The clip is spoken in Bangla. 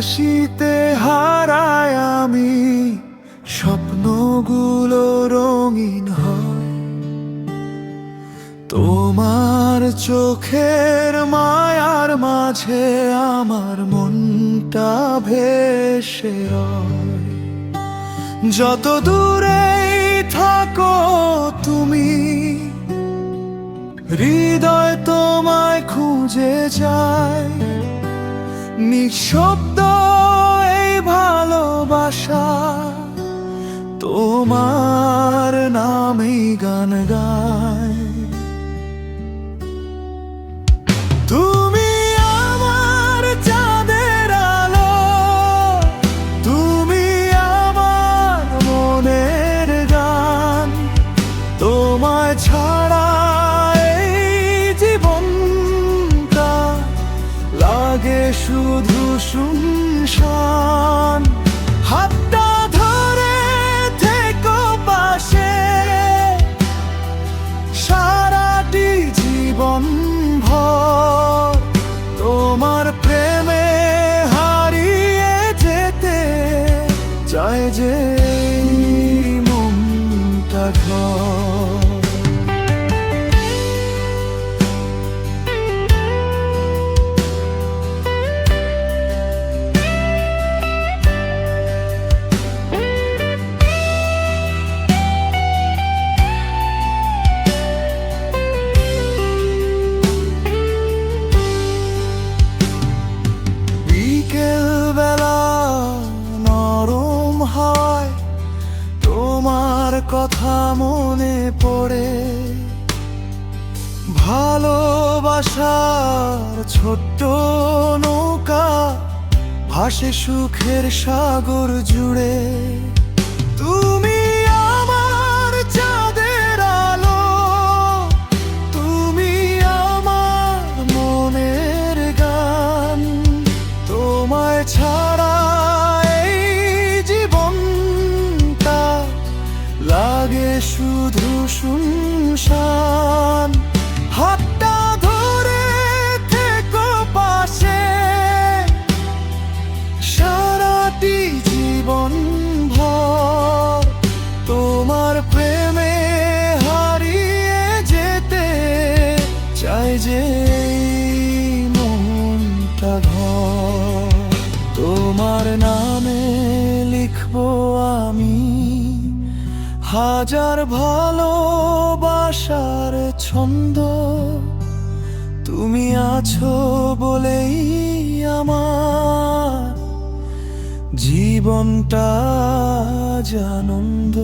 হাসিতে হারায় আমি, স্বপ্নগুলো রঙিন হয় তোমার চোখের মায়ার মাঝে। আমার মনটা ভেসে রয়। যত দূরেই থাকো তুমি, হৃদয় তোমায় খুঁজে যায়। নিঃশব্দ এই ভালোবাসা, তোমার নামেই গান গায়। তুমি আমার চাঁদের আলো, তুমি আমার মনের গান। তোমায় ছাড়া এই জীবনটা লাগে শুধু শুনশান। হাতটা ধরে থেকো পাশে, সারাটি জীবন ভর তোমার প্রেমে হারিয়ে যেতে চায় যে মনটা ঘর। বিকেলবেলা নরম হয়, তোমার কথা মনে পড়ে। ভালোবাসার ছোট্ট নৌকা ভাসে সুখের সাগর জুড়ে। তুমি আমার চাঁদের আলো, তুমি আমার মনের গান। তোমায় ছাড়া এই জীবনটা লাগে শুধু শুনশান। হাতটা ধরে থেকো পাশে, সারাটি জীবন ভর তোমার প্রেমে হারিয়ে যেতে চাই যে মনটা ঘর। তোমার নামে লিখবো আমি হাজার ভালোবাসার ছন্দ। তুমি আছো বলেই আমার জীবনটা আনন্দ।